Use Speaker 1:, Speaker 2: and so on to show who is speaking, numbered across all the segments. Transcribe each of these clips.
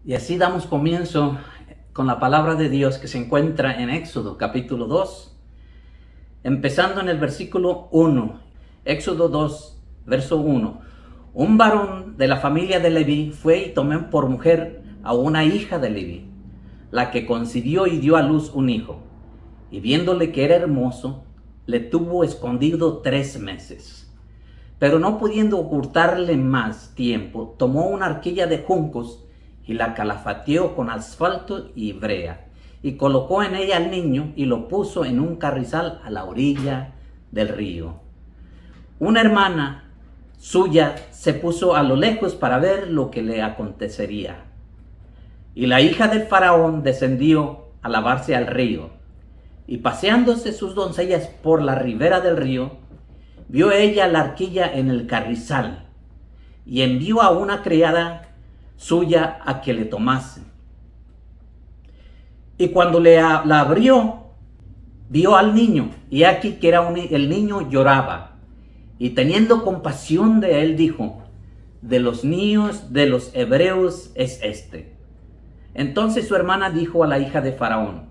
Speaker 1: Y así damos comienzo con la palabra de Dios que se encuentra en Éxodo capítulo 2, empezando en el versículo 1. Éxodo 2, verso 1. Un varón de la familia de Leví fue y tomó por mujer a una hija de Leví, la que concibió y dio a luz un hijo. Y viéndole que era hermoso, le tuvo escondido 3 meses. Pero no pudiendo ocultarle más tiempo, tomó una arquilla de juncos y la calafateó con asfalto y brea, y colocó en ella al niño y lo puso en un carrizal a la orilla del río. Una hermana suya se puso a lo lejos para ver lo que le acontecería. Y la hija del faraón descendió a lavarse al río, y paseándose sus doncellas por la ribera del río, vio ella la arquilla en el carrizal, y envió a una criada suya a que le tomase. Y cuando la abrió, vio al niño, y aquí que era el niño lloraba, y teniendo compasión de él, dijo: de los niños de los hebreos es este. Entonces su hermana dijo a la hija de Faraón: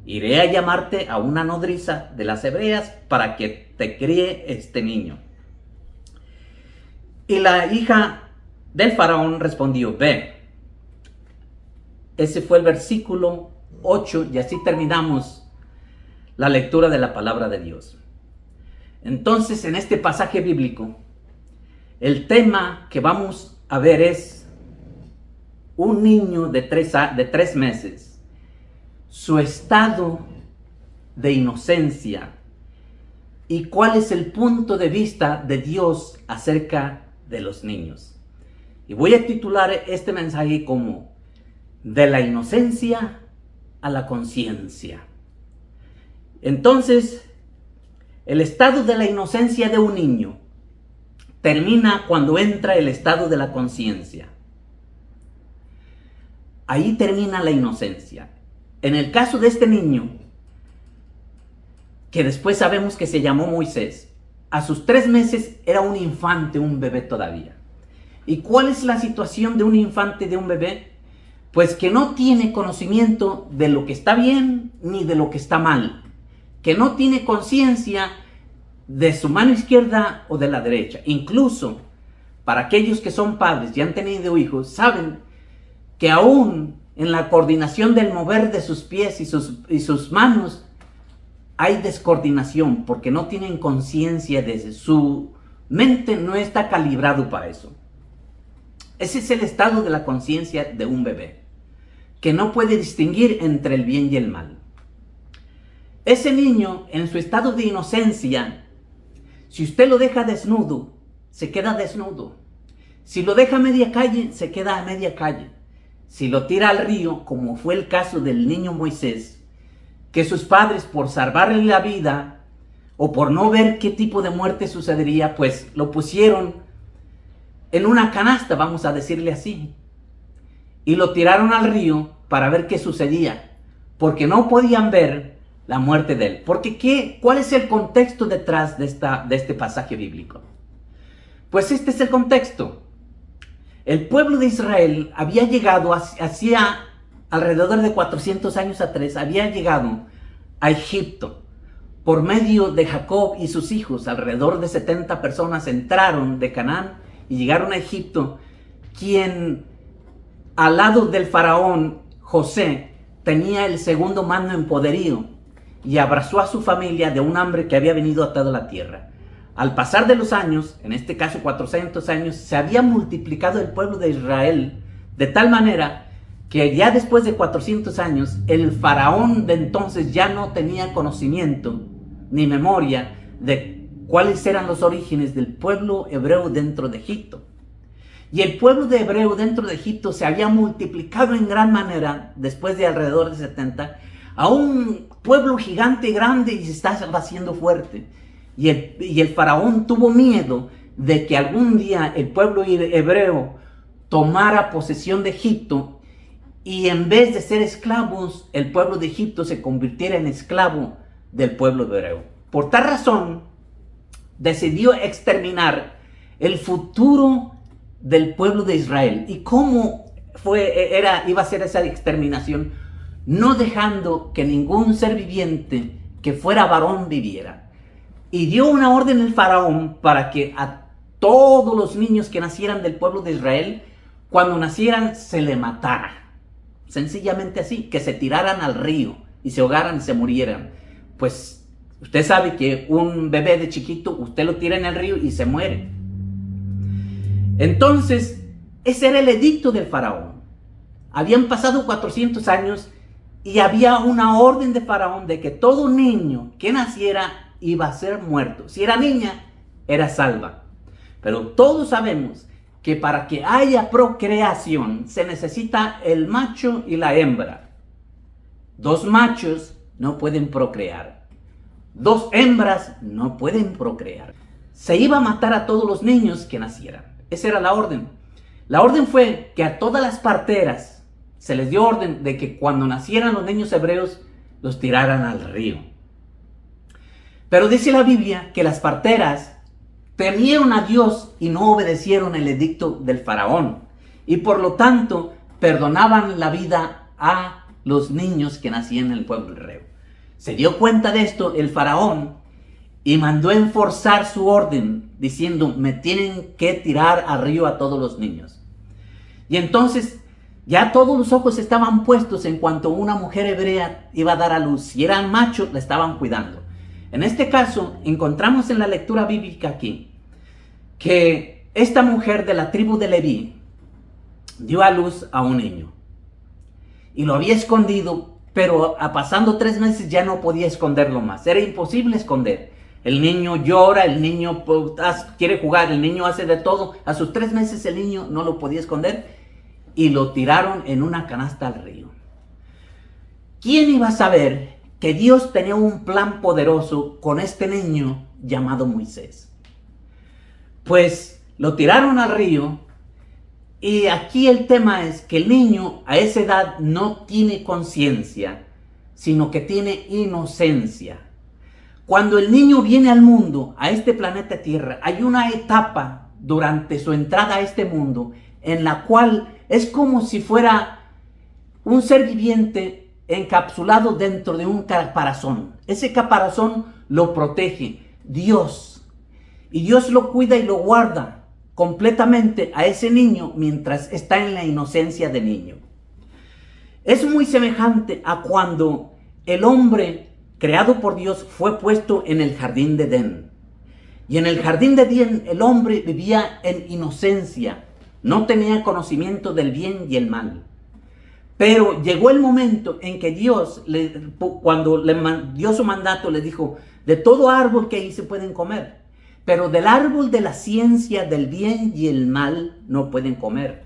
Speaker 1: iré a llamarte a una nodriza de las hebreas para que te críe este niño. Y la hija del faraón respondió: ve. Ese fue el versículo 8 y así terminamos la lectura de la palabra de Dios. Entonces, en este pasaje bíblico, el tema que vamos a ver es un niño de 3 meses, su estado de inocencia y cuál es el punto de vista de Dios acerca de los niños. Y voy a titular este mensaje como de la inocencia a la conciencia. Entonces, el estado de la inocencia de un niño termina cuando entra el estado de la conciencia. Ahí termina la inocencia. En el caso de este niño, que después sabemos que se llamó Moisés, a sus 3 meses era un infante, un bebé todavía. ¿Y cuál es la situación de un infante, de un bebé? Pues que no tiene conocimiento de lo que está bien ni de lo que está mal, que no tiene conciencia de su mano izquierda o de la derecha. Incluso para aquellos que son padres y han tenido hijos, saben que aún en la coordinación del mover de sus pies y sus manos hay descoordinación, porque no tienen conciencia de eso. Su mente no está calibrado para eso. Ese es el estado de la conciencia de un bebé, que no puede distinguir entre el bien y el mal. Ese niño, en su estado de inocencia, si usted lo deja desnudo, se queda desnudo. Si lo deja a media calle, se queda a media calle. Si lo tira al río, como fue el caso del niño Moisés, que sus padres, por salvarle la vida o por no ver qué tipo de muerte sucedería, pues lo pusieron en una canasta, vamos a decirle así, y lo tiraron al río para ver qué sucedía, porque no podían ver la muerte de él. Porque ¿cuál es el contexto detrás de este pasaje bíblico? Pues este es el contexto. El pueblo de Israel había llegado hacía alrededor de 400 años atrás, había llegado a Egipto por medio de Jacob y sus hijos. Alrededor de 70 personas entraron de Canaán y llegaron a Egipto, quien al lado del faraón José tenía el segundo mando en poderío y abrazó a su familia de un hambre que había venido a toda la tierra. Al pasar de los años, en este caso 400 años, se había multiplicado el pueblo de Israel de tal manera que ya después de 400 años, el faraón de entonces ya no tenía conocimiento ni memoria de cuáles eran los orígenes del pueblo hebreo dentro de Egipto. Y el pueblo de hebreo dentro de Egipto se había multiplicado en gran manera, después de alrededor de 70, a un pueblo gigante, grande, y se estaba haciendo fuerte. Y el faraón tuvo miedo de que algún día el pueblo hebreo tomara posesión de Egipto, y en vez de ser esclavos, el pueblo de Egipto se convirtiera en esclavo del pueblo hebreo. Por tal razón, decidió exterminar el futuro del pueblo de Israel. ¿Y cómo iba a ser esa exterminación, no dejando que ningún ser viviente que fuera varón viviera. Y dio una orden el faraón para que a todos los niños que nacieran del pueblo de Israel, cuando nacieran se le matara. Sencillamente así, que se tiraran al río y se ahogaran y se murieran. Pues usted sabe que un bebé de chiquito, usted lo tira en el río y se muere. Entonces, ese era el edicto del faraón. Habían pasado 400 años y había una orden de faraón de que todo niño que naciera iba a ser muerto. Si era niña, era salva. Pero todos sabemos que para que haya procreación se necesita el macho y la hembra. 2 machos no pueden procrear. 2 hembras no pueden procrear. Se iba a matar a todos los niños que nacieran. Esa era la orden. La orden fue que a todas las parteras se les dio orden de que cuando nacieran los niños hebreos los tiraran al río. Pero dice la Biblia que las parteras temieron a Dios y no obedecieron el edicto del faraón. Y por lo tanto perdonaban la vida a los niños que nacían en el pueblo hebreo. Se dio cuenta de esto el faraón y mandó enforzar su orden diciendo: me tienen que tirar al río a todos los niños. Y entonces ya todos los ojos estaban puestos en cuanto una mujer hebrea iba a dar a luz. Si eran machos, la estaban cuidando. En este caso, encontramos en la lectura bíblica aquí que esta mujer de la tribu de Leví dio a luz a un niño. Y lo había escondido, pero pasando 3 meses ya no podía esconderlo más. Era imposible esconder. El niño llora, el niño quiere jugar, el niño hace de todo. A sus 3 meses el niño no lo podía esconder y lo tiraron en una canasta al río. ¿Quién iba a saber que Dios tenía un plan poderoso con este niño llamado Moisés? Pues lo tiraron al río y aquí el tema es que el niño a esa edad no tiene conciencia, sino que tiene inocencia. Cuando el niño viene al mundo, a este planeta Tierra, hay una etapa durante su entrada a este mundo en la cual es como si fuera un ser viviente encapsulado dentro de un caparazón. Ese caparazón lo protege Dios. Y Dios lo cuida y lo guarda completamente a ese niño mientras está en la inocencia de niño. Es muy semejante a cuando el hombre creado por Dios fue puesto en el jardín de Edén. Y en el jardín de Edén el hombre vivía en inocencia. No tenía conocimiento del bien y el mal. Pero llegó el momento en que Dios, cuando le dio su mandato, le dijo: de todo árbol que ahí se pueden comer, pero del árbol de la ciencia del bien y el mal no pueden comer,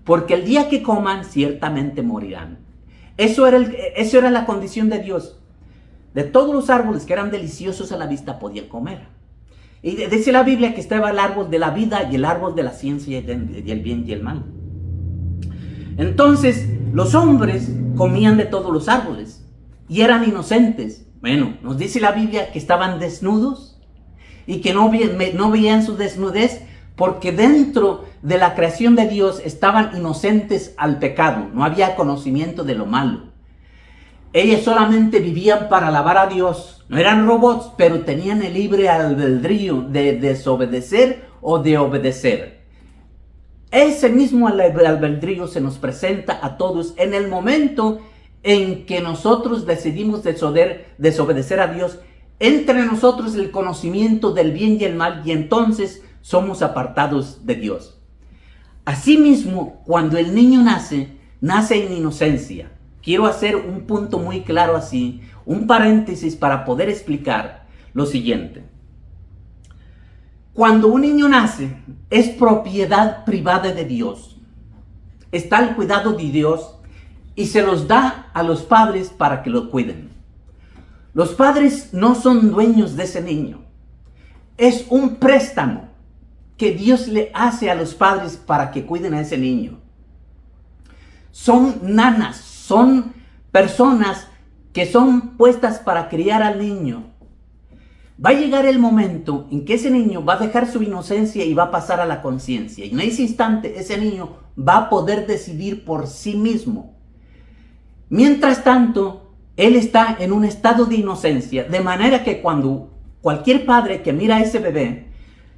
Speaker 1: porque el día que coman ciertamente morirán. Eso era la condición de Dios. De todos los árboles que eran deliciosos a la vista podían comer. Y dice la Biblia que estaba el árbol de la vida y el árbol de la ciencia y el bien y el mal. Entonces los hombres comían de todos los árboles y eran inocentes. Bueno, nos dice la Biblia que estaban desnudos y que no veían su desnudez, porque dentro de la creación de Dios estaban inocentes al pecado. No había conocimiento de lo malo. Ellos solamente vivían para alabar a Dios. No eran robots, pero tenían el libre albedrío de desobedecer o de obedecer. Ese mismo albedrío se nos presenta a todos en el momento en que nosotros decidimos desobedecer a Dios. Entre nosotros el conocimiento del bien y el mal, y entonces somos apartados de Dios. Asimismo, cuando el niño nace en inocencia. Quiero hacer un punto muy claro así, un paréntesis para poder explicar lo siguiente. Cuando un niño nace, es propiedad privada de Dios. Está al cuidado de Dios y se los da a los padres para que lo cuiden. Los padres no son dueños de ese niño. Es un préstamo que Dios le hace a los padres para que cuiden a ese niño. Son nanas, son personas que son puestas para criar al niño. Va a llegar el momento en que ese niño va a dejar su inocencia y va a pasar a la conciencia. Y en ese instante ese niño va a poder decidir por sí mismo. Mientras tanto, él está en un estado de inocencia, de manera que cuando cualquier padre que mira a ese bebé,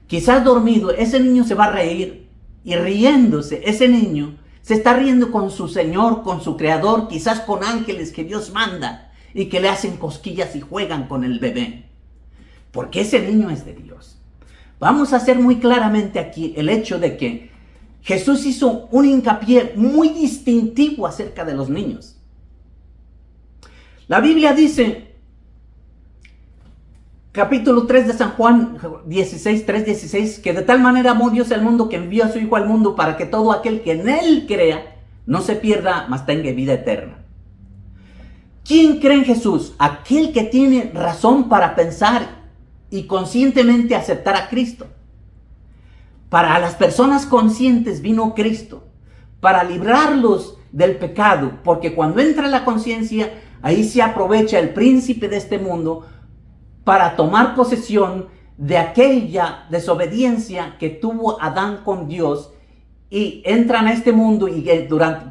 Speaker 1: quizás dormido, ese niño se va a reír, y riéndose, ese niño se está riendo con su Señor, con su Creador, quizás con ángeles que Dios manda y que le hacen cosquillas y juegan con el bebé, porque ese niño es de Dios. Vamos a hacer muy claramente aquí el hecho de que Jesús hizo un hincapié muy distintivo acerca de los niños. La Biblia dice, capítulo 3 de San Juan 16, 3, 16, que de tal manera amó Dios al mundo que envió a su Hijo al mundo para que todo aquel que en Él crea no se pierda, mas tenga vida eterna. ¿Quién cree en Jesús? Aquel que tiene razón para pensar y conscientemente aceptar a Cristo. Para las personas conscientes vino Cristo, para librarlos del pecado, porque cuando entra la conciencia, ahí se aprovecha el príncipe de este mundo para tomar posesión de aquella desobediencia que tuvo Adán con Dios, y entran a este mundo y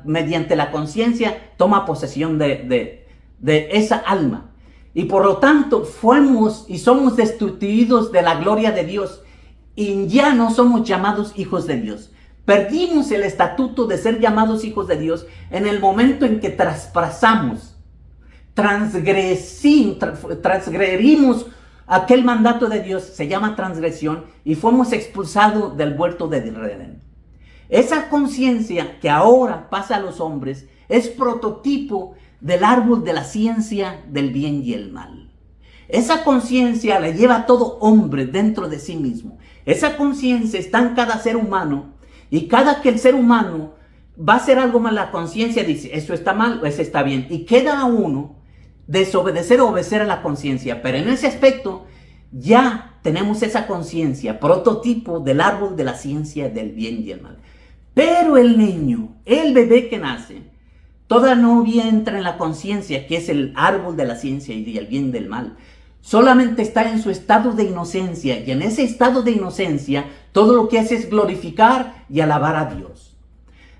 Speaker 1: mediante la conciencia toma posesión de esa alma. Y por lo tanto fuimos y somos destituidos de la gloria de Dios y ya no somos llamados hijos de Dios. Perdimos el estatuto de ser llamados hijos de Dios en el momento en que transgredimos aquel mandato de Dios, se llama transgresión, y fuimos expulsados del huerto de Edén. Esa conciencia que ahora pasa a los hombres es prototipo del árbol de la ciencia del bien y el mal. Esa conciencia la lleva todo hombre dentro de sí mismo. Esa conciencia está en cada ser humano, y cada que el ser humano va a hacer algo mal, la conciencia dice, eso está mal o eso está bien, y queda a uno desobedecer o obedecer a la conciencia. Pero en ese aspecto ya tenemos esa conciencia, prototipo del árbol de la ciencia del bien y el mal. Pero el niño, el bebé que nace, todavía entra en la conciencia, que es el árbol de la ciencia y del bien y del mal. Solamente está en su estado de inocencia, y en ese estado de inocencia todo lo que hace es glorificar y alabar a Dios.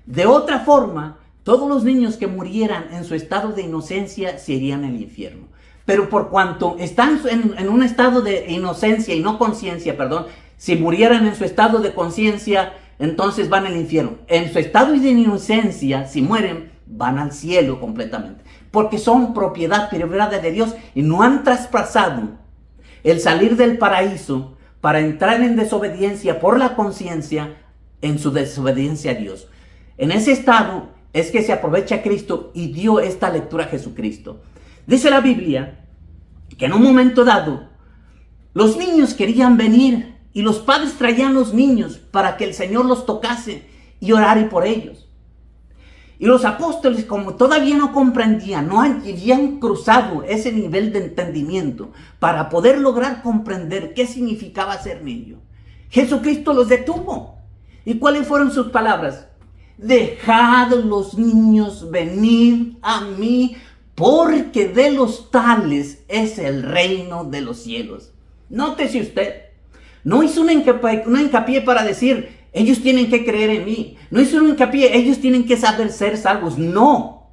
Speaker 1: De otra forma, todos los niños que murieran en su estado de inocencia se irían al infierno. Pero por cuanto están en un estado de inocencia y no conciencia, si murieran en su estado de conciencia, entonces van al infierno. En su estado de inocencia, si mueren, van al cielo completamente, porque son propiedad privada de Dios y no han traspasado el salir del paraíso para entrar en desobediencia por la conciencia, en su desobediencia a Dios. En ese estado es que se aprovecha Cristo y dio esta lectura a Jesucristo. Dice la Biblia que en un momento dado los niños querían venir y los padres traían los niños para que el Señor los tocase y orara por ellos. Y los apóstoles, como todavía no comprendían, no habían cruzado ese nivel de entendimiento para poder lograr comprender qué significaba ser niño, Jesucristo los detuvo. ¿Y cuáles fueron sus palabras? Dejad los niños venir a mí, porque de los tales es el reino de los cielos. Nótese usted, no hizo un hincapié para decir, ellos tienen que creer en mí. No hizo un hincapié, ellos tienen que saber ser salvos. No.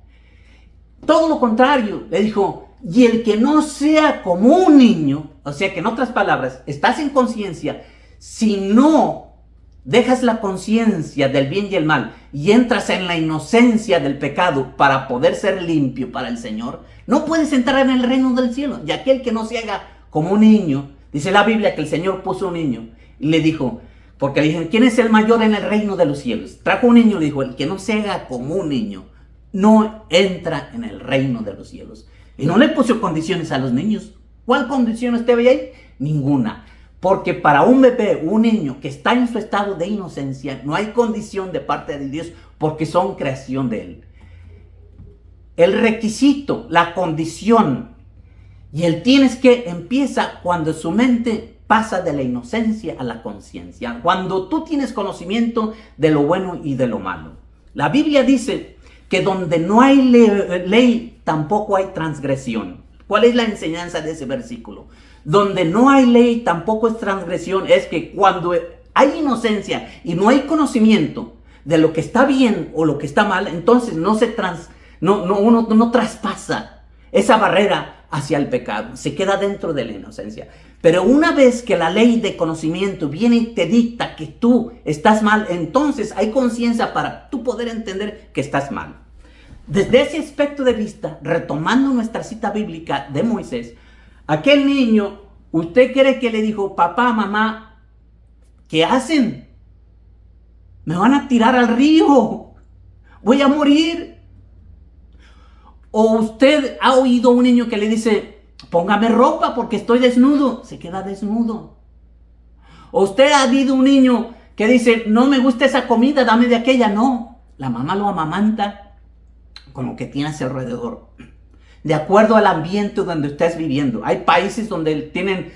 Speaker 1: Todo lo contrario, le dijo, y el que no sea como un niño, o sea que en otras palabras, estás en conciencia, si no dejas la conciencia del bien y el mal y entras en la inocencia del pecado para poder ser limpio para el Señor, no puedes entrar en el reino del cielo. Y aquel que no se haga como un niño, dice la Biblia que el Señor puso un niño y le dijo, porque le dijeron, ¿quién es el mayor en el reino de los cielos? Trajo un niño y le dijo, el que no se haga como un niño, no entra en el reino de los cielos. Y no le puso condiciones a los niños. ¿Cuál condición usted ve ahí? Ninguna. Porque para un bebé, un niño que está en su estado de inocencia, no hay condición de parte de Dios, porque son creación de Él. El requisito, la condición y el tienes que empieza cuando su mente pasa de la inocencia a la conciencia, cuando tú tienes conocimiento de lo bueno y de lo malo. La Biblia dice que donde no hay ley, tampoco hay transgresión. ¿Cuál es la enseñanza de ese versículo? Donde no hay ley, tampoco es transgresión. Es que cuando hay inocencia y no hay conocimiento de lo que está bien o lo que está mal, entonces uno no traspasa esa barrera hacia el pecado. Se queda dentro de la inocencia. Pero una vez que la ley de conocimiento viene y te dicta que tú estás mal, entonces hay conciencia para tú poder entender que estás mal. Desde ese aspecto de vista, retomando nuestra cita bíblica de Moisés, aquel niño, ¿usted cree que le dijo, papá, mamá, qué hacen? Me van a tirar al río, voy a morir? ¿O usted ha oído a un niño que le dice, póngame ropa porque estoy desnudo? Se queda desnudo. ¿O usted ha habido un niño que dice, no me gusta esa comida, dame de aquella? No, la mamá lo amamanta con lo que tiene a su alrededor, de acuerdo al ambiente donde estés viviendo. Hay países donde tienen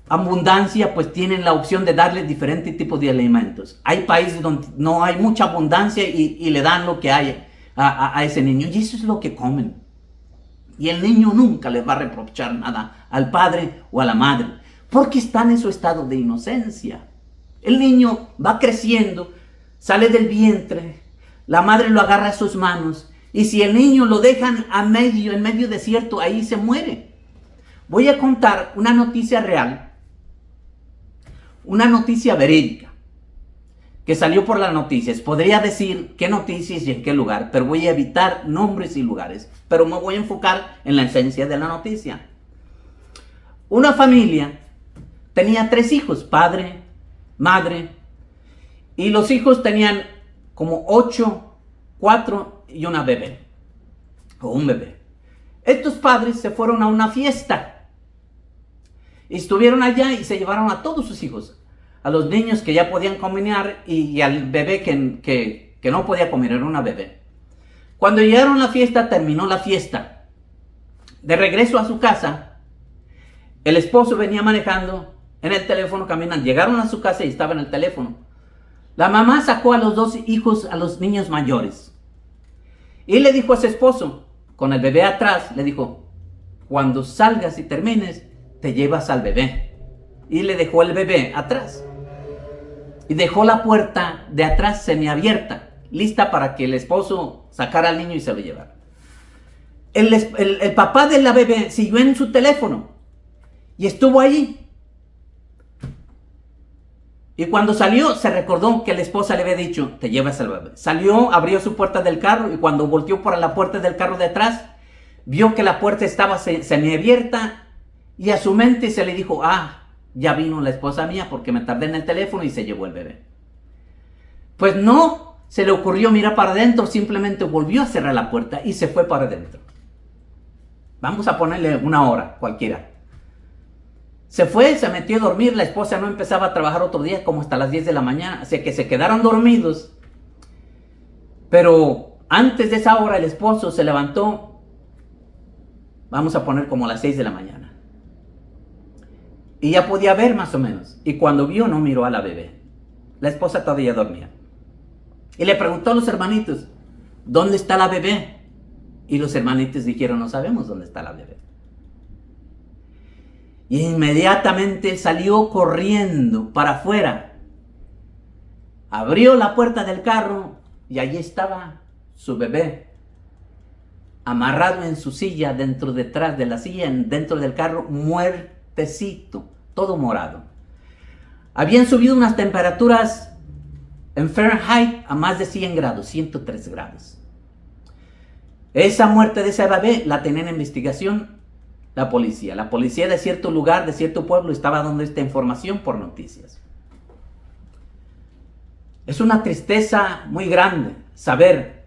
Speaker 1: abundancia, pues tienen la opción de darle diferentes tipos de alimentos. Hay países donde no hay mucha abundancia y le dan lo que hay a ese niño, y eso es lo que comen. Y el niño nunca le va a reprochar nada al padre o a la madre, porque están en su estado de inocencia. El niño va creciendo, sale del vientre, la madre lo agarra a sus manos, y si el niño lo dejan en medio desierto, ahí se muere. Voy a contar una noticia real, una noticia verídica, que salió por las noticias. Podría decir qué noticias y en qué lugar, pero voy a evitar nombres y lugares. Pero me voy a enfocar en la esencia de la noticia. Una familia tenía 3 hijos, padre, madre, y los hijos tenían como 8, 4 y una bebé, o un bebé. Estos padres se fueron a una fiesta, estuvieron allá y se llevaron a todos sus hijos, a los niños que ya podían caminar y al bebé que no podía comer, era una bebé. Cuando llegaron a la fiesta, terminó la fiesta. De regreso a su casa, el esposo venía manejando en el teléfono, caminando. Llegaron a su casa y estaba en el teléfono. La mamá sacó a los 2 hijos, a los niños mayores, y le dijo a su esposo, con el bebé atrás, le dijo, cuando salgas y termines, te llevas al bebé. Y le dejó el bebé atrás. Y dejó la puerta de atrás semiabierta, lista para que el esposo sacara al niño y se lo llevara. El papá de la bebé siguió en su teléfono y estuvo allí. Y cuando salió, se recordó que la esposa le había dicho, te llevas al bebé. Salió, abrió su puerta del carro y cuando volteó por la puerta del carro de atrás, vio que la puerta estaba semiabierta y a su mente se le dijo, ya vino la esposa mía porque me tardé en el teléfono y se llevó el bebé. Pues no se le ocurrió mirar para adentro, simplemente volvió a cerrar la puerta y se fue para adentro. Vamos a ponerle una hora cualquiera. Se fue, se metió a dormir, la esposa no empezaba a trabajar otro día como hasta las 10 de la mañana, así que se quedaron dormidos. Pero antes de esa hora el esposo se levantó, vamos a poner como a las 6 de la mañana. Y ya podía ver más o menos, y cuando vio no miró a la bebé. La esposa todavía dormía. Y le preguntó a los hermanitos, ¿dónde está la bebé? Y los hermanitos dijeron, no sabemos dónde está la bebé. Y inmediatamente salió corriendo para afuera. Abrió la puerta del carro y allí estaba su bebé, amarrado en su silla, detrás de la silla, dentro del carro, muertecito, todo morado. Habían subido unas temperaturas en Fahrenheit a más de 100 grados, 103 grados. Esa muerte de ese bebé la tenían en investigación la policía. La policía de cierto lugar, de cierto pueblo, estaba dando esta información por noticias. Es una tristeza muy grande saber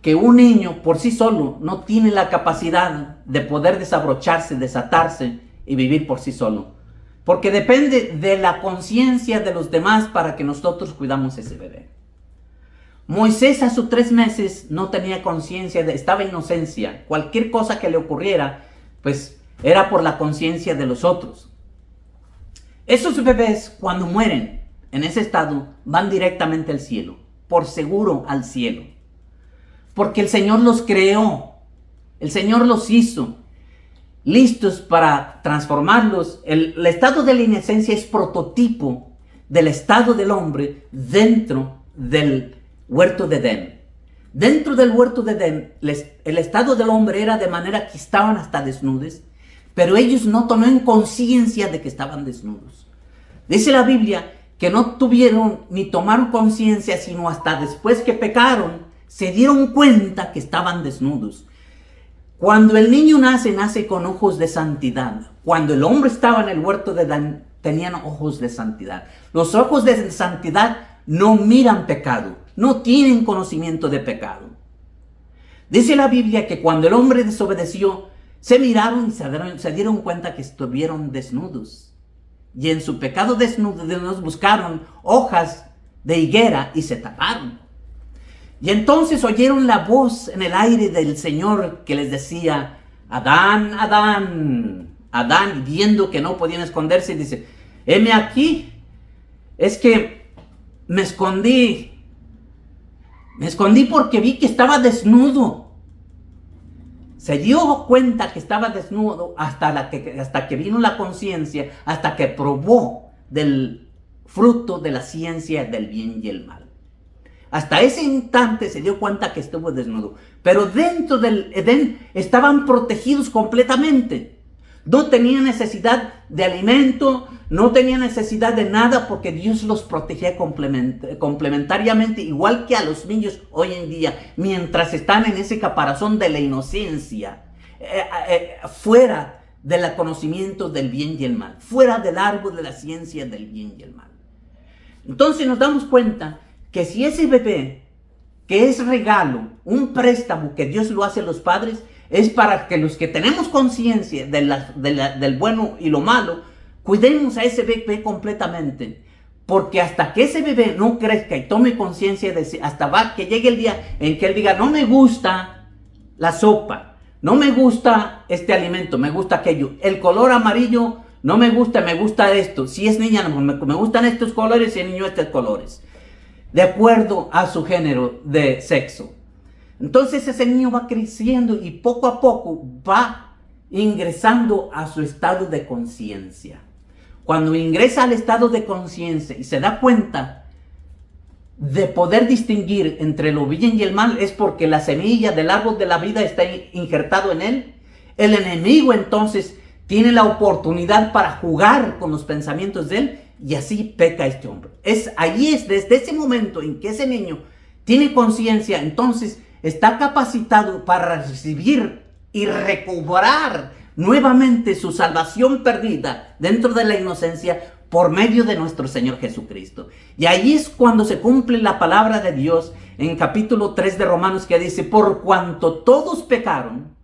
Speaker 1: que un niño por sí solo no tiene la capacidad de poder desabrocharse, desatarse y vivir por sí solo. Porque depende de la conciencia de los demás para que nosotros cuidamos ese bebé. Moisés a sus 3 meses no tenía conciencia, estaba en inocencia. Cualquier cosa que le ocurriera, pues era por la conciencia de los otros. Esos bebés, cuando mueren en ese estado, van directamente al cielo, por seguro al cielo. Porque el Señor los creó, el Señor los hizo. listos para transformarlos. El estado de la inocencia es prototipo del estado del hombre dentro del huerto de Edén. Dentro del huerto de Edén, el estado del hombre era de manera que estaban hasta desnudos, pero ellos no tomaron conciencia de que estaban desnudos. Dice la Biblia que no tuvieron ni tomaron conciencia, sino hasta después que pecaron, se dieron cuenta que estaban desnudos. Cuando el niño nace, nace con ojos de santidad. Cuando el hombre estaba en el huerto de Edén, tenían ojos de santidad. Los ojos de santidad no miran pecado, no tienen conocimiento de pecado. Dice la Biblia que cuando el hombre desobedeció, se miraron y se dieron cuenta que estuvieron desnudos. Y en su pecado desnudos buscaron hojas de higuera y se taparon. Y entonces oyeron la voz en el aire del Señor que les decía: Adán, Adán, Adán, viendo que no podían esconderse, dice: heme aquí, es que me escondí porque vi que estaba desnudo. Se dio cuenta que estaba desnudo hasta que vino la conciencia, hasta que probó del fruto de la ciencia del bien y el mal. Hasta ese instante se dio cuenta que estuvo desnudo. Pero dentro del Edén estaban protegidos completamente. No tenían necesidad de alimento, no tenían necesidad de nada, porque Dios los protegía complementariamente, igual que a los niños hoy en día, mientras están en ese caparazón de la inocencia, fuera del conocimiento del bien y el mal, fuera del árbol de la ciencia del bien y el mal. Entonces nos damos cuenta que si ese bebé, que es regalo, un préstamo que Dios lo hace a los padres, es para que los que tenemos conciencia del bueno y lo malo, cuidemos a ese bebé completamente. Porque hasta que ese bebé no crezca y tome conciencia, hasta que llegue el día en que él diga: no me gusta la sopa, no me gusta este alimento, me gusta aquello, el color amarillo no me gusta esto. Si es niña, me gustan estos colores, y el niño estos colores, de acuerdo a su género de sexo. Entonces ese niño va creciendo y poco a poco va ingresando a su estado de conciencia. Cuando ingresa al estado de conciencia y se da cuenta de poder distinguir entre lo bien y el mal, es porque la semilla del árbol de la vida está injertado en él. El enemigo entonces tiene la oportunidad para jugar con los pensamientos de él, y así peca este hombre. Desde ese momento en que ese niño tiene conciencia, entonces está capacitado para recibir y recobrar nuevamente su salvación perdida dentro de la inocencia por medio de nuestro Señor Jesucristo. Y ahí es cuando se cumple la palabra de Dios en capítulo 3 de Romanos, que dice: por cuanto todos pecaron,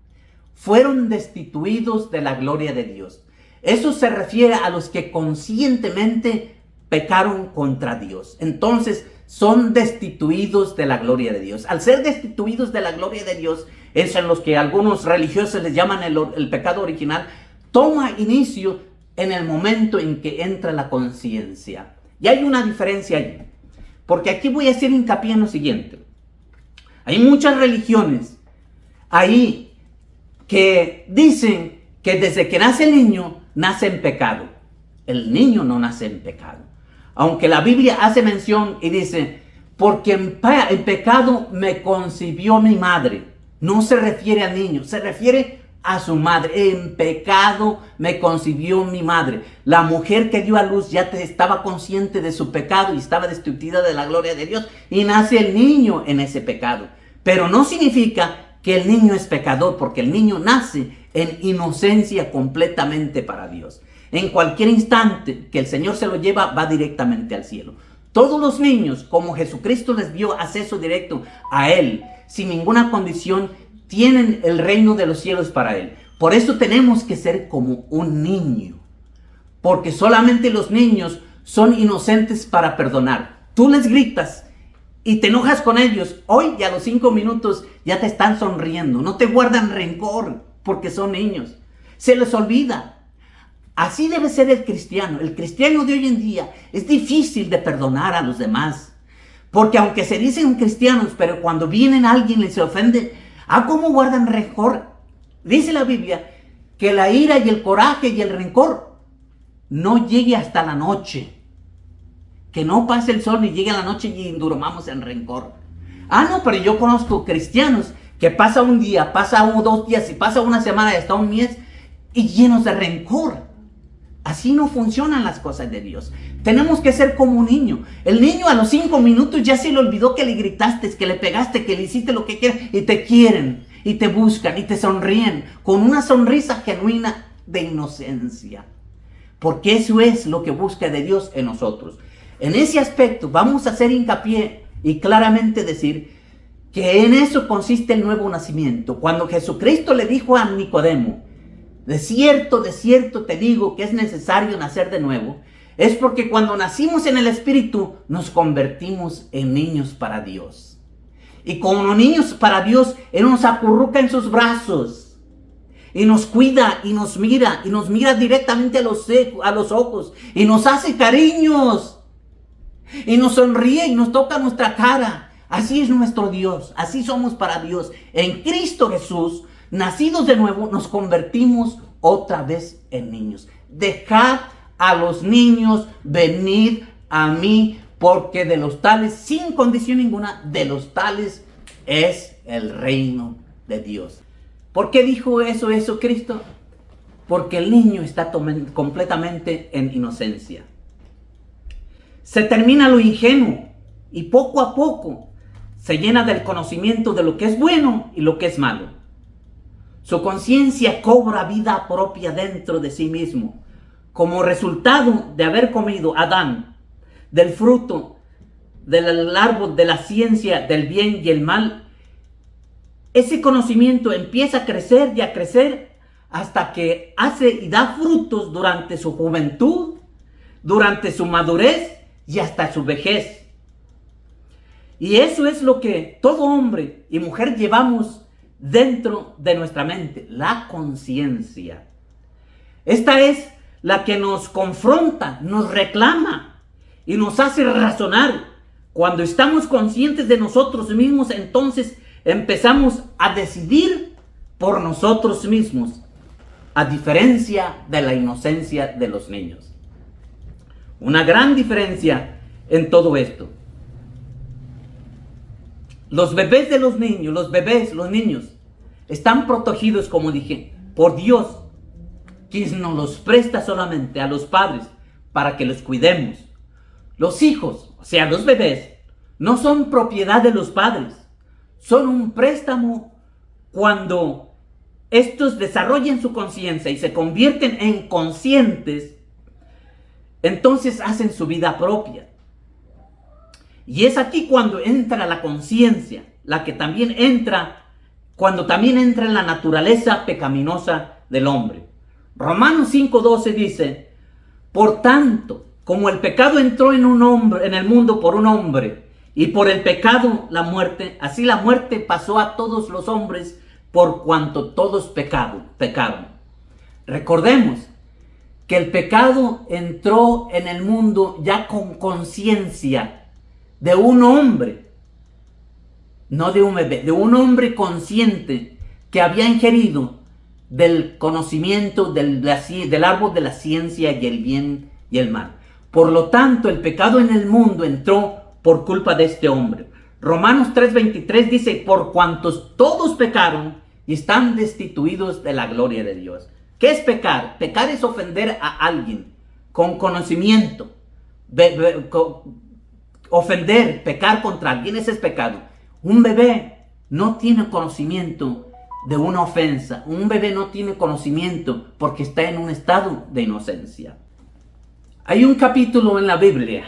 Speaker 1: fueron destituidos de la gloria de Dios. Eso se refiere a los que conscientemente pecaron contra Dios. Entonces son destituidos de la gloria de Dios. Al ser destituidos de la gloria de Dios, es en los que algunos religiosos les llaman el pecado original, toma inicio en el momento en que entra la conciencia. Y hay una diferencia allí, porque aquí voy a hacer hincapié en lo siguiente. Hay muchas religiones ahí que dicen que desde que nace el niño, nace en pecado. El niño no nace en pecado. Aunque la Biblia hace mención y dice: porque en pecado me concibió mi madre. No se refiere al niño, se refiere a su madre. En pecado me concibió mi madre. La mujer que dio a luz ya estaba consciente de su pecado y estaba destituida de la gloria de Dios, y nace el niño en ese pecado. Pero no significa que el niño es pecador, porque el niño nace en inocencia completamente para Dios. En cualquier instante que el Señor se lo lleva, va directamente al cielo. Todos los niños, como Jesucristo les dio acceso directo a Él, sin ninguna condición, tienen el reino de los cielos para Él. Por eso tenemos que ser como un niño, porque solamente los niños son inocentes para perdonar. Tú les gritas y te enojas con ellos, hoy y a los 5 minutos ya te están sonriendo. No te guardan rencor porque son niños. Se les olvida. Así debe ser el cristiano. El cristiano de hoy en día es difícil de perdonar a los demás, porque aunque se dicen cristianos, pero cuando vienen alguien y se ofende, ¿cómo guardan rencor? Dice la Biblia que la ira y el coraje y el rencor no llegue hasta la noche. Que no pase el sol ni llegue a la noche y durmamos en rencor. Ah, no, pero yo conozco cristianos que pasa un día, pasa 2 días y pasa una semana y hasta un mes y llenos de rencor. Así no funcionan las cosas de Dios. Tenemos que ser como un niño. El niño a los 5 minutos ya se le olvidó que le gritaste, que le pegaste, que le hiciste lo que quieras y te quieren y te buscan y te sonríen con una sonrisa genuina de inocencia. Porque eso es lo que busca de Dios en nosotros. En ese aspecto vamos a hacer hincapié y claramente decir que en eso consiste el nuevo nacimiento. Cuando Jesucristo le dijo a Nicodemo, de cierto te digo que es necesario nacer de nuevo, es porque cuando nacimos en el Espíritu nos convertimos en niños para Dios. Y como niños para Dios, Él nos acurruca en sus brazos y nos cuida y nos mira directamente a los ojos y nos hace cariños y nos sonríe y nos toca nuestra cara. Así es nuestro Dios, así somos para Dios. En Cristo Jesús, nacidos de nuevo, nos convertimos otra vez en niños. Dejad a los niños venir a mí, porque de los tales, sin condición ninguna, de los tales es el reino de Dios. ¿Por qué dijo eso Cristo? Porque el niño está completamente en inocencia. Se termina lo ingenuo y poco a poco se llena del conocimiento de lo que es bueno y lo que es malo. Su conciencia cobra vida propia dentro de sí mismo, como resultado de haber comido Adán del fruto del árbol de la ciencia del bien y el mal. Ese conocimiento empieza a crecer y a crecer hasta que hace y da frutos durante su juventud, durante su madurez y hasta su vejez. Y eso es lo que todo hombre y mujer llevamos dentro de nuestra mente, la conciencia. Esta es la que nos confronta, nos reclama y nos hace razonar. Cuando estamos conscientes de nosotros mismos, entonces empezamos a decidir por nosotros mismos, a diferencia de la inocencia de los niños. Una gran diferencia en todo esto. Los bebés de los niños, los niños, están protegidos, como dije, por Dios, quien nos los presta solamente a los padres para que los cuidemos. Los hijos, o sea, los bebés, no son propiedad de los padres, son un préstamo cuando estos desarrollen su conciencia y se convierten en conscientes, entonces hacen su vida propia. Y es aquí cuando entra la conciencia, la que también entra, cuando también entra en la naturaleza pecaminosa del hombre. Romanos 5:12 dice, por tanto, como el pecado entró en el mundo por un hombre, y por el pecado la muerte, así la muerte pasó a todos los hombres, por cuanto todos pecaron. Recordemos que el pecado entró en el mundo ya con conciencia de un hombre, no de un bebé, de un hombre consciente que había ingerido del conocimiento del árbol de la ciencia y el bien y el mal. Por lo tanto, el pecado en el mundo entró por culpa de este hombre. Romanos 3:23 dice, por cuantos todos pecaron y están destituidos de la gloria de Dios. ¿Qué es pecar? Pecar es ofender a alguien con conocimiento. Ofender, pecar contra alguien, ese es pecado. Un bebé no tiene conocimiento de una ofensa. Un bebé no tiene conocimiento porque está en un estado de inocencia. Hay un capítulo en la Biblia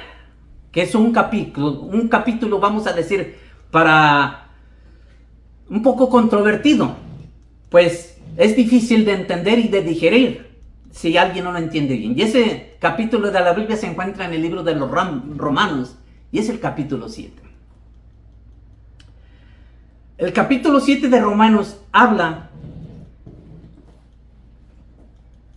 Speaker 1: que es un capítulo, vamos a decir, para un poco controvertido, pues es difícil de entender y de digerir si alguien no lo entiende bien. Y ese capítulo de la Biblia se encuentra en el libro de los Romanos y es el capítulo 7. El capítulo 7 de Romanos habla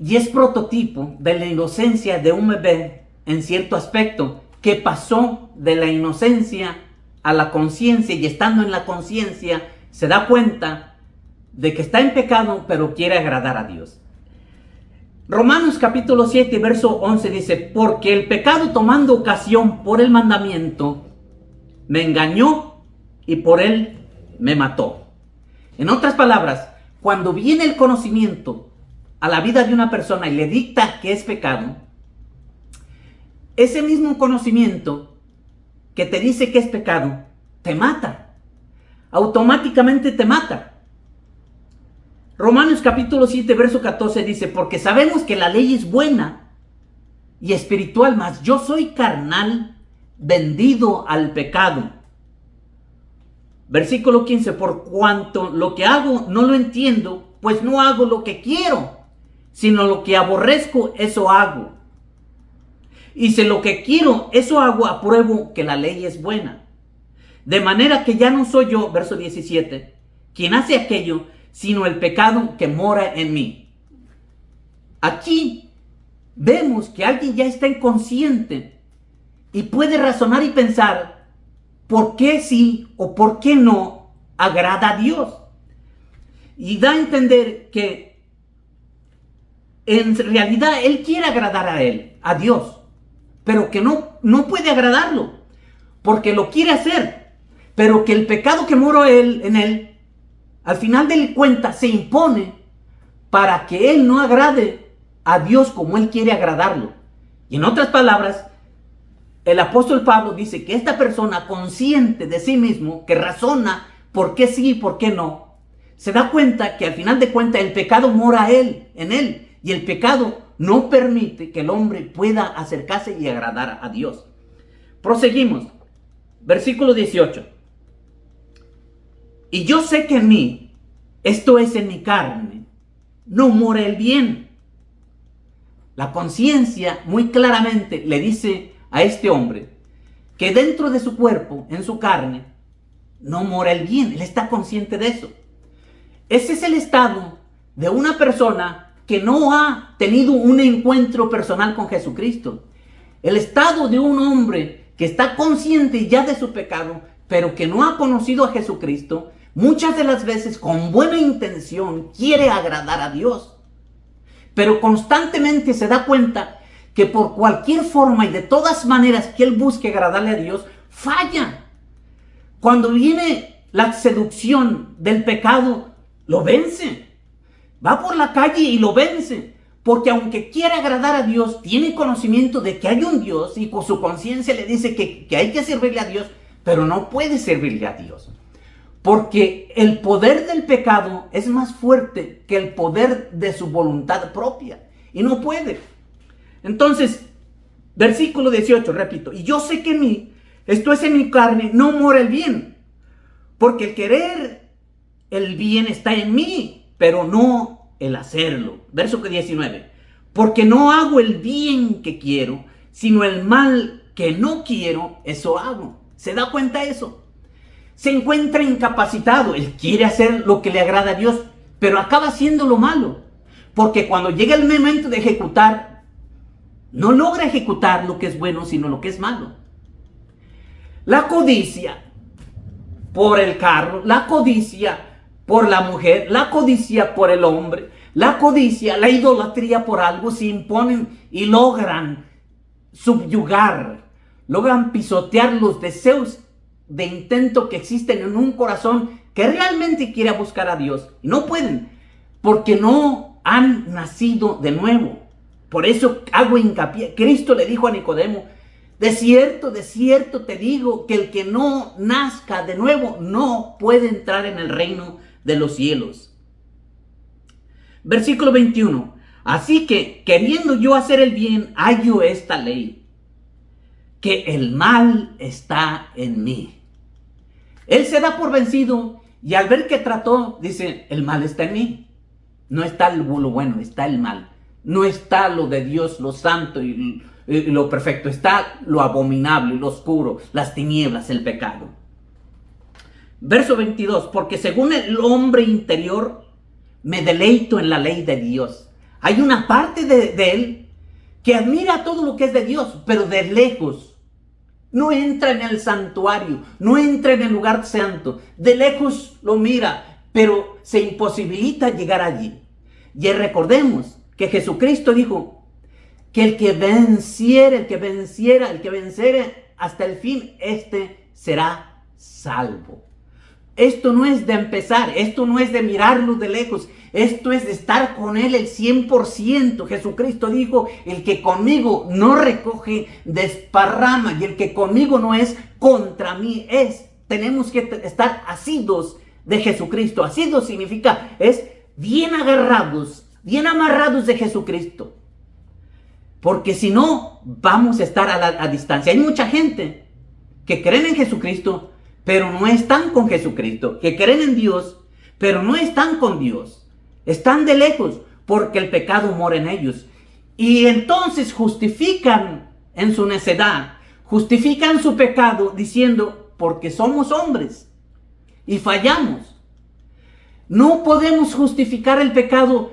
Speaker 1: y es prototipo de la inocencia de un bebé en cierto aspecto, que pasó de la inocencia a la conciencia, y estando en la conciencia se da cuenta de que está en pecado, pero quiere agradar a Dios. Romanos capítulo 7, verso 11 dice, porque el pecado tomando ocasión por el mandamiento, me engañó y por él me mató. En otras palabras, cuando viene el conocimiento a la vida de una persona y le dicta que es pecado, ese mismo conocimiento que te dice que es pecado, te mata. Automáticamente te mata. Romanos capítulo 7, verso 14 dice, porque sabemos que la ley es buena y espiritual, mas yo soy carnal, vendido al pecado. Versículo 15, por cuanto lo que hago no lo entiendo, pues no hago lo que quiero, sino lo que aborrezco, eso hago. Y si lo que quiero, eso hago, apruebo que la ley es buena. De manera que ya no soy yo, verso 17, quien hace aquello, sino el pecado que mora en mí. Aquí vemos que alguien ya está inconsciente y puede razonar y pensar por qué sí o por qué no agrada a Dios. Y da a entender que en realidad él quiere agradar a él, a Dios, pero que no puede agradarlo porque lo quiere hacer, pero que el pecado que mora en él, al final de cuentas, se impone para que él no agrade a Dios como él quiere agradarlo. Y en otras palabras, el apóstol Pablo dice que esta persona consciente de sí mismo, que razona por qué sí y por qué no, se da cuenta que al final de cuentas el pecado mora en él, y el pecado no permite que el hombre pueda acercarse y agradar a Dios. Proseguimos. Versículo 18. Y yo sé que en mí, esto es en mi carne, no mora el bien. La conciencia muy claramente le dice a este hombre que dentro de su cuerpo, en su carne, no mora el bien. Él está consciente de eso. Ese es el estado de una persona que no ha tenido un encuentro personal con Jesucristo. El estado de un hombre que está consciente ya de su pecado, pero que no ha conocido a Jesucristo, muchas de las veces con buena intención quiere agradar a Dios, pero constantemente se da cuenta que por cualquier forma y de todas maneras que él busque agradarle a Dios, falla. Cuando viene la seducción del pecado, lo vence. Va por la calle y lo vence, porque aunque quiera agradar a Dios, tiene conocimiento de que hay un Dios y con su conciencia le dice que hay que servirle a Dios, pero no puede servirle a Dios. Porque el poder del pecado es más fuerte que el poder de su voluntad propia. Y no puede. Entonces, versículo 18, repito. Y yo sé que en mí, esto es en mi carne, no mora el bien. Porque el querer el bien está en mí, pero no el hacerlo. Verso 19. Porque no hago el bien que quiero, sino el mal que no quiero, eso hago. ¿Se da cuenta eso? Se encuentra incapacitado. Él quiere hacer lo que le agrada a Dios, pero acaba haciendo lo malo. Porque cuando llega el momento de ejecutar, no logra ejecutar lo que es bueno, sino lo que es malo. La codicia por el carro, la codicia por la mujer, la codicia por el hombre, la codicia, la idolatría por algo, se imponen y logran subyugar, logran pisotear los deseos de intento que existen en un corazón que realmente quiere buscar a Dios. Y no pueden, porque no han nacido de nuevo. Por eso hago hincapié. Cristo le dijo a Nicodemo, de cierto te digo que el que no nazca de nuevo no puede entrar en el reino de los cielos. Versículo 21. Así que, queriendo yo hacer el bien, hallo esta ley, que el mal está en mí. Él se da por vencido y al ver que trató, dice, el mal está en mí. No está lo bueno, está el mal. No está lo de Dios, lo santo y lo perfecto. Está lo abominable, lo oscuro, las tinieblas, el pecado. Verso 22. Porque según el hombre interior, me deleito en la ley de Dios. Hay una parte de él que admira todo lo que es de Dios, pero de lejos. No entra en el santuario, no entra en el lugar santo. De lejos lo mira, pero se imposibilita llegar allí. Y recordemos que Jesucristo dijo que el que venciere hasta el fin, este será salvo. Esto no es de empezar, esto no es de mirarlo de lejos, esto es de estar con Él el 100%. Jesucristo dijo, el que conmigo no recoge, desparrama, y el que conmigo no es, contra mí es. Tenemos que estar asidos de Jesucristo. Asidos significa, es bien agarrados, bien amarrados de Jesucristo. Porque si no, vamos a estar a distancia. Hay mucha gente que creen en Jesucristo, pero no están con Jesucristo. Que creen en Dios, pero no están con Dios. Están de lejos porque el pecado mora en ellos. Y entonces justifican en su necedad, justifican su pecado diciendo, porque somos hombres y fallamos. No podemos justificar el pecado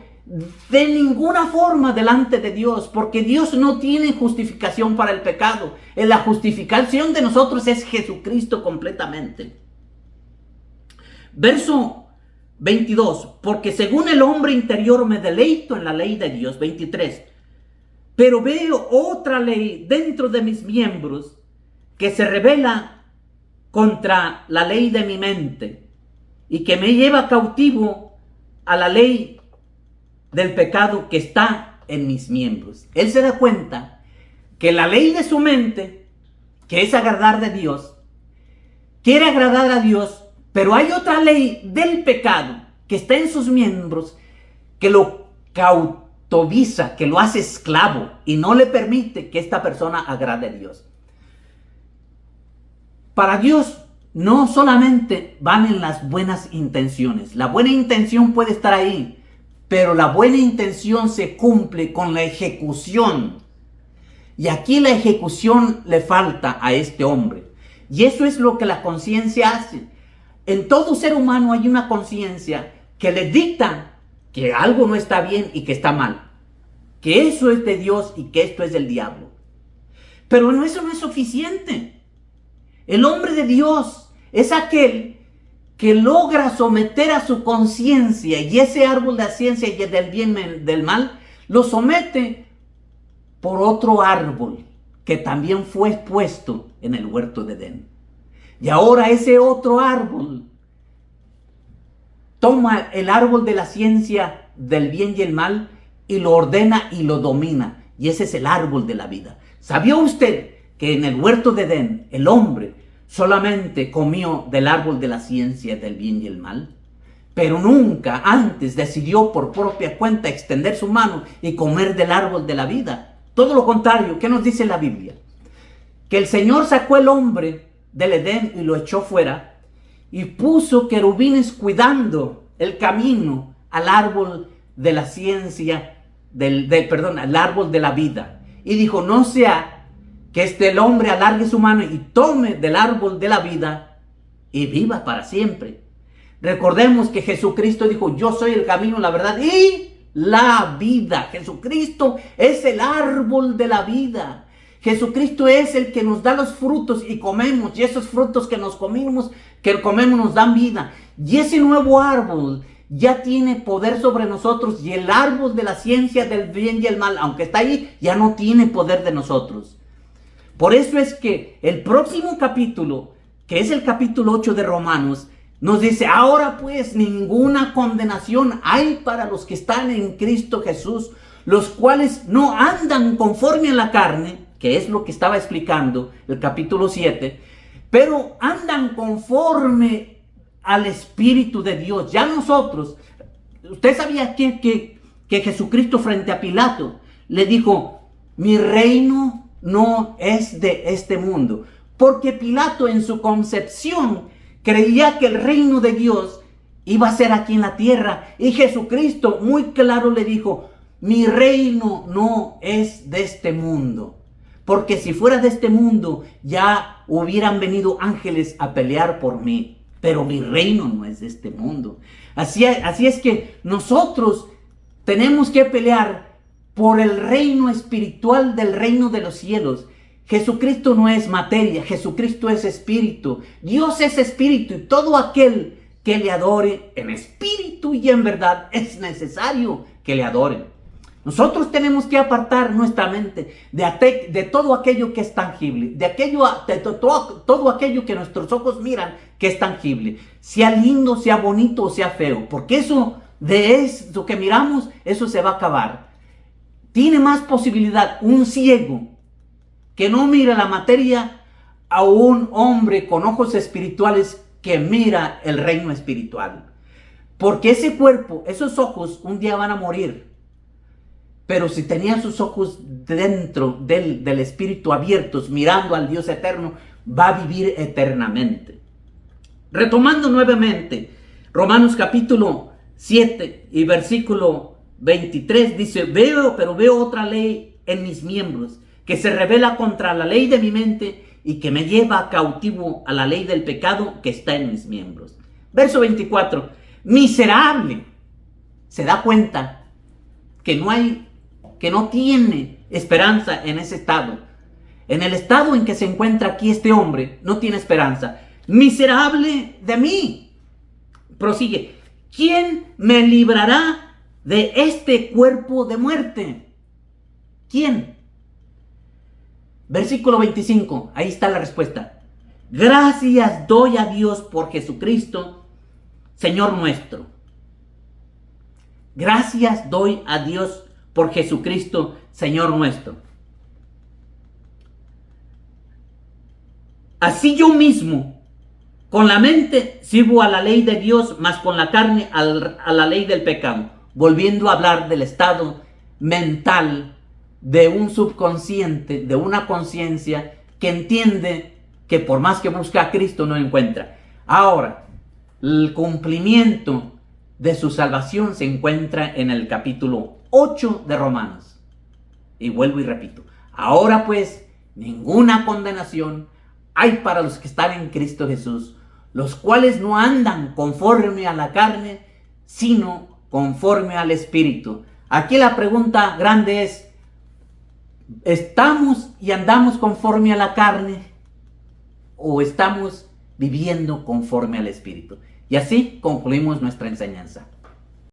Speaker 1: de ninguna forma delante de Dios, porque Dios no tiene justificación para el pecado. La justificación de nosotros es Jesucristo completamente. Verso 22, porque según el hombre interior me deleito en la ley de Dios. 23, pero veo otra ley dentro de mis miembros que se rebela contra la ley de mi mente y que me lleva cautivo a la ley del pecado que está en mis miembros. Él se da cuenta que la ley de su mente, que es agradar de Dios, quiere agradar a Dios, pero hay otra ley del pecado que está en sus miembros que lo cautiviza, que lo hace esclavo y no le permite que esta persona agrade a Dios. Para Dios no solamente valen las buenas intenciones. La buena intención puede estar ahí, pero la buena intención se cumple con la ejecución. Y aquí la ejecución le falta a este hombre. Y eso es lo que la conciencia hace. En todo ser humano hay una conciencia que le dicta que algo no está bien y que está mal. Que eso es de Dios y que esto es del diablo. Pero eso no es suficiente. El hombre de Dios es aquel que logra someter a su conciencia, y ese árbol de la ciencia y del bien y del mal, lo somete por otro árbol que también fue puesto en el huerto de Edén. Y ahora ese otro árbol toma el árbol de la ciencia del bien y el mal y lo ordena y lo domina. Y ese es el árbol de la vida. ¿Sabía usted que en el huerto de Edén el hombre solamente comió del árbol de la ciencia del bien y el mal? Pero nunca antes decidió por propia cuenta extender su mano y comer del árbol de la vida. Todo lo contrario, ¿qué nos dice la Biblia? Que el Señor sacó el hombre del Edén y lo echó fuera y puso querubines cuidando el camino al árbol de la ciencia, al árbol de la vida. Y dijo, no sea que el hombre alargue su mano y tome del árbol de la vida y viva para siempre. Recordemos que Jesucristo dijo, yo soy el camino, la verdad y la vida. Jesucristo es el árbol de la vida. Jesucristo es el que nos da los frutos y comemos, y esos frutos que comemos nos dan vida. Y ese nuevo árbol ya tiene poder sobre nosotros, y el árbol de la ciencia del bien y el mal, aunque está ahí, ya no tiene poder de nosotros. Por eso es que el próximo capítulo, que es el capítulo 8 de Romanos, nos dice, ahora pues ninguna condenación hay para los que están en Cristo Jesús, los cuales no andan conforme a la carne, que es lo que estaba explicando el capítulo 7, pero andan conforme al Espíritu de Dios. Ya nosotros, usted sabía que Jesucristo frente a Pilato le dijo, mi reino no es de este mundo, porque Pilato en su concepción creía que el reino de Dios iba a ser aquí en la tierra, y Jesucristo muy claro le dijo, mi reino no es de este mundo, porque si fuera de este mundo ya hubieran venido ángeles a pelear por mí, pero mi reino no es de este mundo. Así es que nosotros tenemos que pelear por el reino espiritual del reino de los cielos. Jesucristo no es materia, Jesucristo es espíritu. Dios es espíritu, y todo aquel que le adore en espíritu y en verdad es necesario que le adoren. Nosotros tenemos que apartar nuestra mente de todo aquello que es tangible, todo aquello que nuestros ojos miran que es tangible, sea lindo, sea bonito o sea feo, porque eso que miramos, eso se va a acabar. Tiene más posibilidad un ciego que no mira la materia a un hombre con ojos espirituales que mira el reino espiritual. Porque ese cuerpo, esos ojos, un día van a morir. Pero si tenía sus ojos dentro del espíritu abiertos, mirando al Dios eterno, va a vivir eternamente. Retomando nuevamente, Romanos capítulo 7 y versículo 23 dice, veo otra ley en mis miembros, que se revela contra la ley de mi mente y que me lleva cautivo a la ley del pecado que está en mis miembros. Verso 24, miserable, se da cuenta que no tiene esperanza en ese estado. En el estado en que se encuentra aquí este hombre, no tiene esperanza. Miserable de mí. Prosigue. ¿Quién me librará de este cuerpo de muerte? ¿Quién? Versículo 25. Ahí está la respuesta. Gracias doy a Dios por Jesucristo, Señor nuestro. Gracias doy a Dios por Jesucristo, Señor nuestro. Así yo mismo, con la mente sirvo a la ley de Dios, mas con la carne a la ley del pecado. Volviendo a hablar del estado mental de un subconsciente, de una conciencia que entiende que por más que busca a Cristo no encuentra. Ahora, el cumplimiento de su salvación se encuentra en el capítulo 8 de Romanos. Y vuelvo y repito, ahora pues ninguna condenación hay para los que están en Cristo Jesús, los cuales no andan conforme a la carne, sino conforme al Espíritu. Aquí la pregunta grande es, ¿estamos y andamos conforme a la carne o estamos viviendo conforme al Espíritu? Y así concluimos nuestra enseñanza.